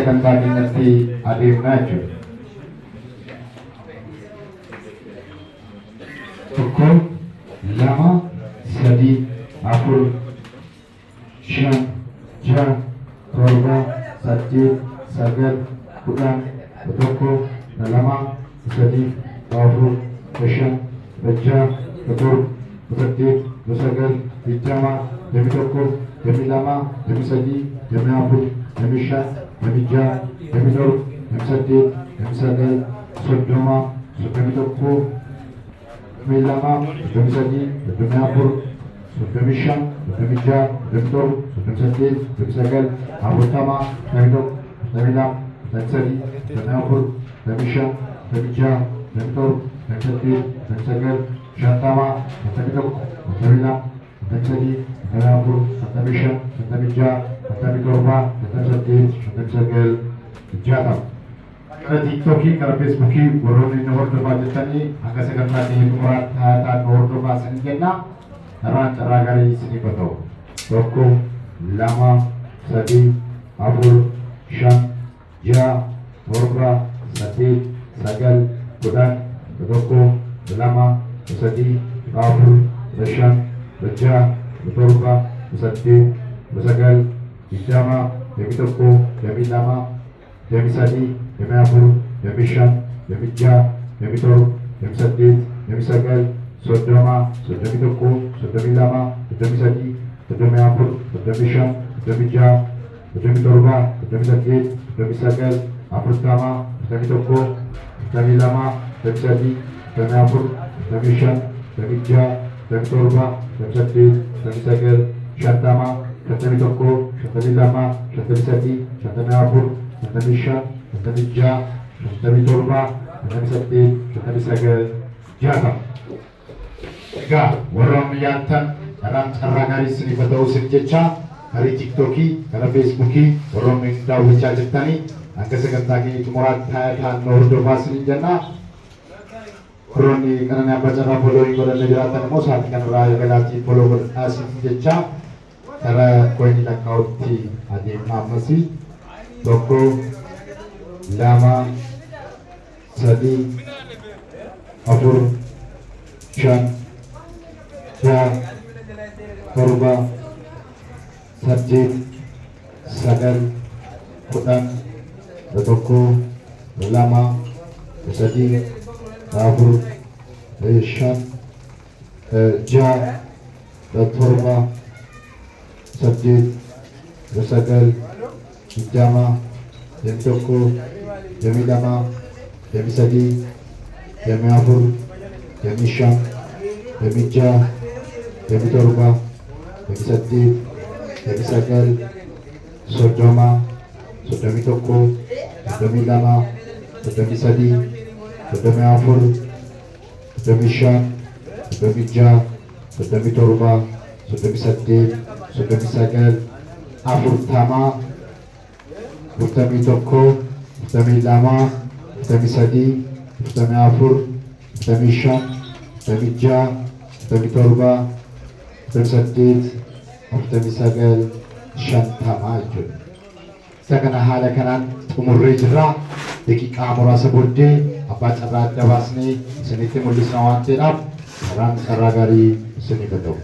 sagantaatti adeemnaa jechuudha. Tokko, lama, sadii, afur, shan, jaha, torba, saddeet, sagal, kudhan, tokko, lama, sadii, afur, shan, jaha, torba, saddeet, sagal, digdama, tokko, lama, sadii, afur, shan, jaha, torba, saddeet, sagal, soddoma, tokko, lama, sadii, afur, shan, jaha, torba, saddeet, sagal, afurtama, tokko, lama, sadii, afur, shan, jaha, torba, saddeet, sagal, shantama, tokko, lama, sadii, afur, shan, jaha, torba, saddeet, sagal, jaatama. Kara TikTokii, kara Facebookii warroonni inni hordofaa jettanii hanga sagantaa xumuraa ta'an hordofaa isin jenna. Karaan carraa gaarii isinii ta'u. Tokko, lama, sadii, afur, shan, jaha, torba, saddeet, sagal, kudhan, tokko, lama, sadii, afur, shan, jaha, torba, saddeet, sagal, digdama, tokko, lama, sadii, afur, shan, jaha, torba, saddeet, sagal, soddoma, tokko, lama, sadii, afur, shan, jaha, torba, saddeet, sagal, afurtama, tokko, lama, sadii, afur, shan, jaha, torba, saddeet, sagal, shantama, tokko, lama, sadii, afur, shan, jaha, torba, saddeet, sagal, jaatama. Egaa warroonni yaattan karaan carraa gaarii isiniif ta'uu isin jecha karaa TikTokii, karaa Facebookii warroonni daawwachaa jirtanii hanga sagantaa keenya xumuraatti ta'an hordofaa isiniin jenna. Warroonni Qananii Abbaa Carraa foloorii godhannee jiraatan immoo sa'aatii kanarraa eegalaatiin foloo godhadhaa isiniin jecha karaa Coin Account adeemna ammas. Tokko, lama, sadii, afur, shan, jaha, torba, saddeet, sagal, kudhan, tokko, lama, sadii, afur, shan, jaha, torba, saddeet, sagal, digdama, tokko, lama, sadii, afur, shan, jaha, torba, saddeet, sagal, soddoma, tokko, lama, sadii, afur, shan, jaha, torba, saddeet, sagal, afurtama, tokko, lama, sadii, afur, shan, jaha, torba, saddeet, sagal, shantama jechuudha. Isa kana haala kanaan xumurree jirra. Daqiiqaa muraasa booddee abbaa carraa adda baasnee isinitti mul'isna waan ta'eedhaaf karaan carraa gaarii isiniif ta'u.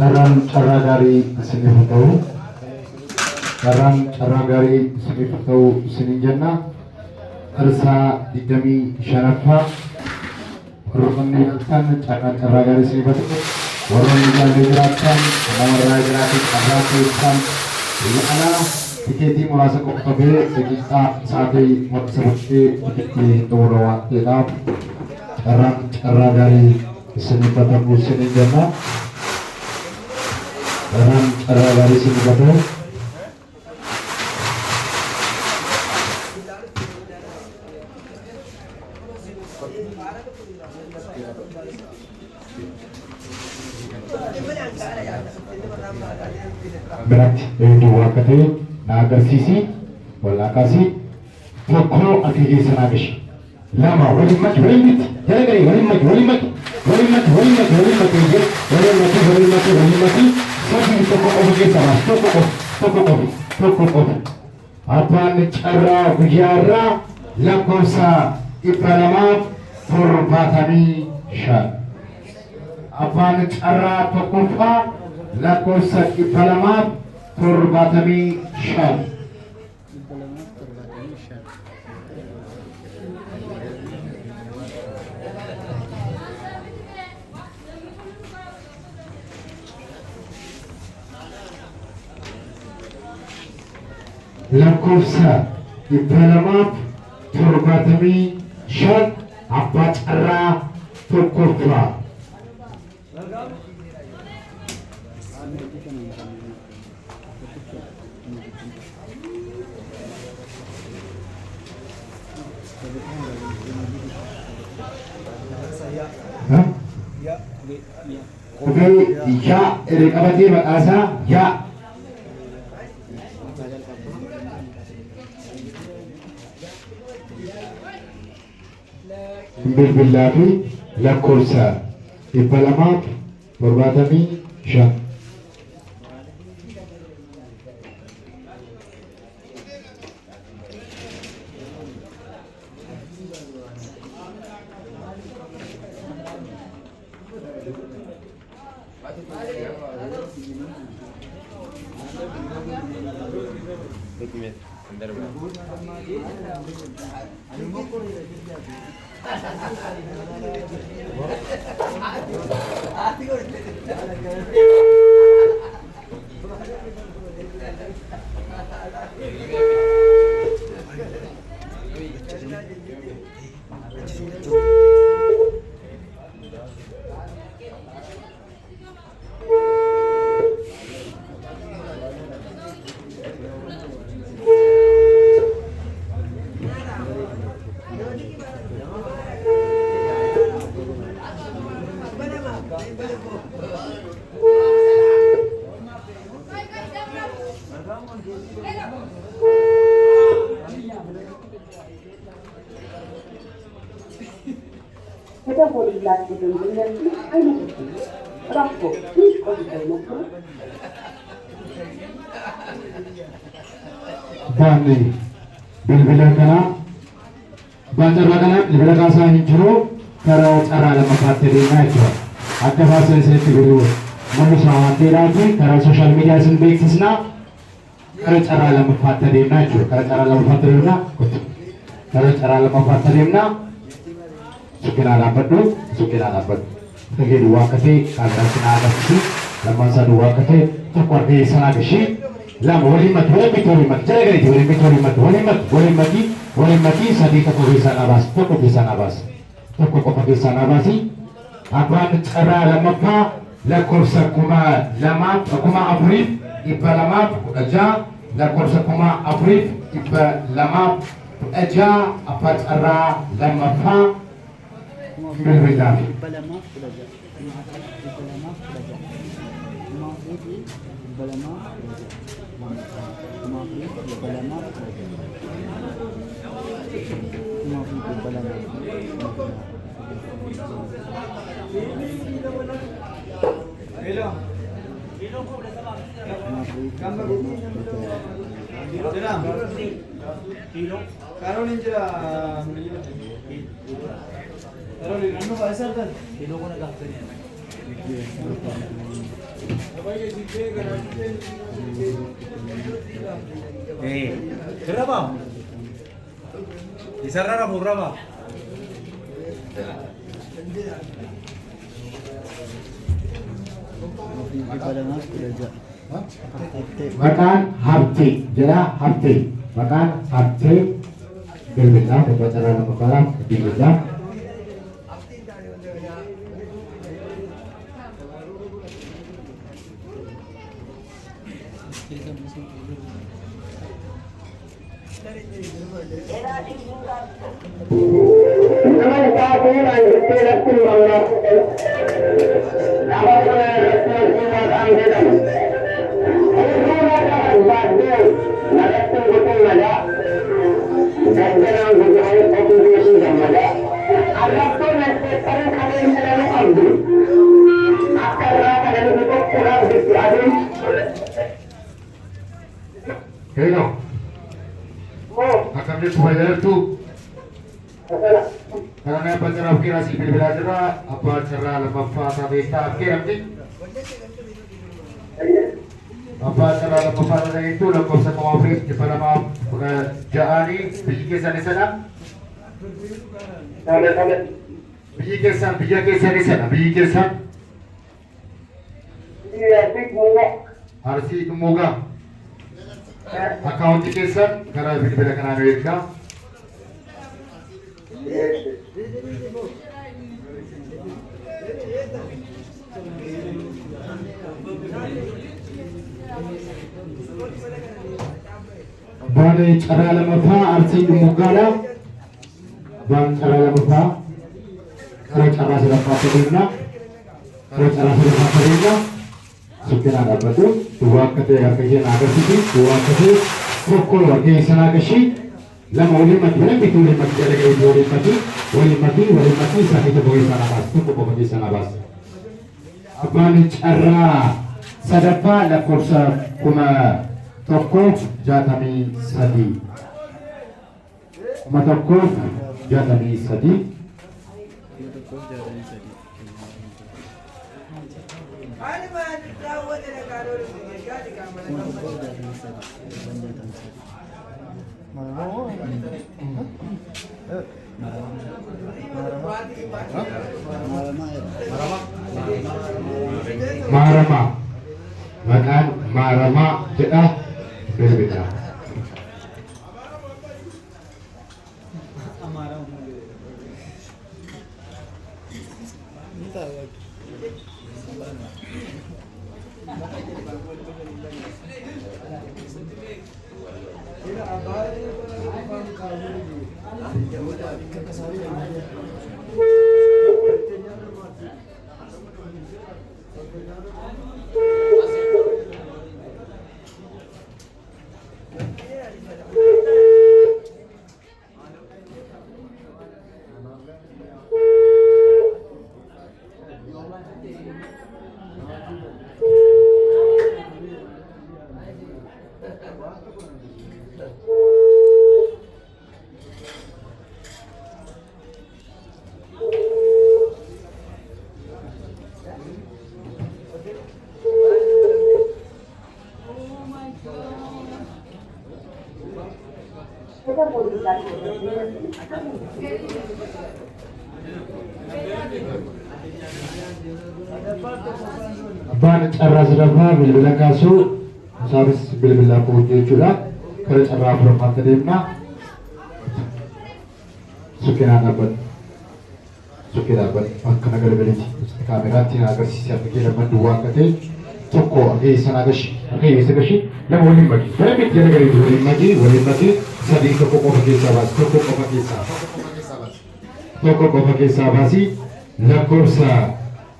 Daran caragari sinifatau, daran caragari sinifatau sininjana, ersa didami syarafa, rukun kan caragari sinifatau, warung gerakan, warung gerakan agak ini tiketi merasa kok kabe kita saat ini seperti tiketi torawan tidak, daran caragari sinifatau sininjana. Dalam cara dari sini betul. Berat dua kali naga sisi, bola kasih, pokok akhirnya senagish. Lama, walimat, jangan kali walimat. Apaan cara biara lakosa ipalama purbatami syar. Apaan cara tokofa lakosa ipalama purbatami syar. Lakosa ipalama purbatami syar. Apa cara tokofa Oke, ya, rekabati makasa, ya. Billahi lakosa ipalamat berbatami syah. ተደወሉላችሁ ደንበኛችን አይመጡም። እባክዎ ትንሽ ቆይተው ይሞክሩ። Bani bilbila kana banjarra kana bilbila kasa hinjiru kara cara lama patere na itu. Ada bahasa seperti itu. Manusia wantirati kara social media sendiri sesna kara cara lama patere na itu. Kara cara lama patere na, kara cara lama patere na. Sukira dapat tu, sukira dapat. Lagi dua kali kalau kena ada sih, lama satu dua kali tak pergi sana kesi. Lam walimat walimat jaga itu walimat sadi toko bisa nabas toko bisa nabasi apa cara lamapa la kursa kuma lama kuma afrif iba lama aja la kursa kuma afrif iba lama aja apa cara lamapa bilbillah Berapa? Di sana berapa? Makan hati, jadi hati, makan hati, bilbillah, berbicara nama kalam, bilbillah. Hello. Akan dia bayar tu. Karena apa cara kira si belajar apa cara lepas tapi tak kira ni. Apa cara lepas itu lepas sama Afrik di dalam pekerjaan ni biji sana sana. Biji kesan di sana biji kesan. Harus moga. Account kesan karena beli kena duit kah? Bani cara lemah arti mugala, bang cara lemah, cara sudah pakai cara sudah pakai Sukin ada betul, dua ketika kerja naga sih, dua ketika pokok lagi sana kesi, lama walimat betul walimat jadi walimat sakit bagi sana bas, tu bagi sana bas. Apa ni cara sadapa la kursa kuma tokok jatami sadi, kuma tokok jatami sadi. Marama maqaan Marama jedha bilbila. Abbaan carraa sadaffaa bilbila kaasuu isaanis bilbila qabu jechuudha. Kara carraa afuraffaatti deemna. Sukkinaan dhaabbatu. Sukkii dhaabbatu akka nagargaleeti. Kaameraatti agarsiisee akka jedhaman duwwaa akka ta'e tokko ageessan agashi lama waliin maqii. Bara miti jala galeetu waliin maqii sadii tokko qofa keessaa baasi. Tokko qofa keessaa baasi. Lakkoofsa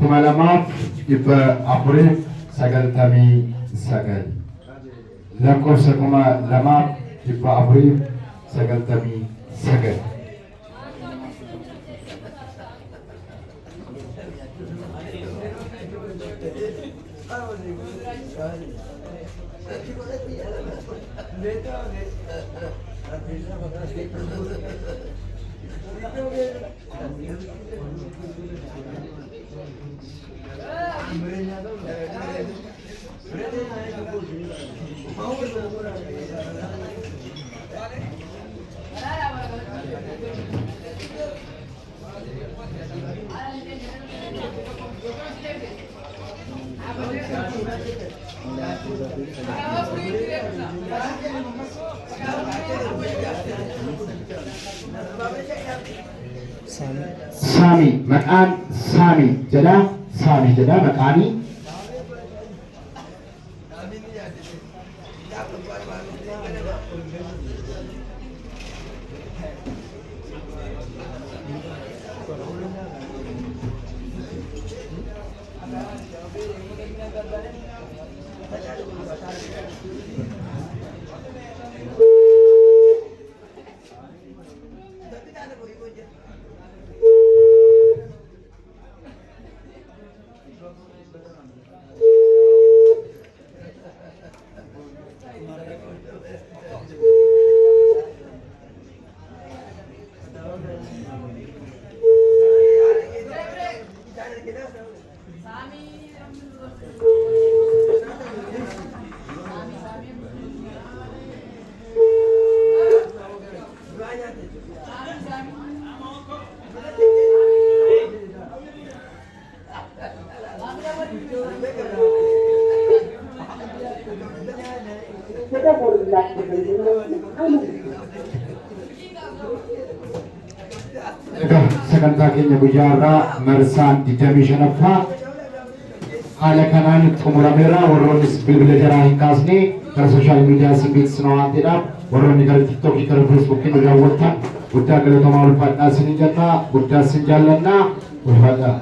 2499 lakkoofsa 2499 Sami maqaan Sami jedha maqaani. Sagantaa keenya guyyaa irraa marsaan 25ffaa haala kanaan xumurameera. Warroonnis bilbila jaraa hin kaasne gara sooshaal miidiyaa isin beeksisna waan ta'eedhaaf warroonni gara tiiktookii gara feesbuukii nu daawwattan guddaa galatamaa ulfaadhaa isin jenna. Guddaa isin jaallannaa ulfaadhaa.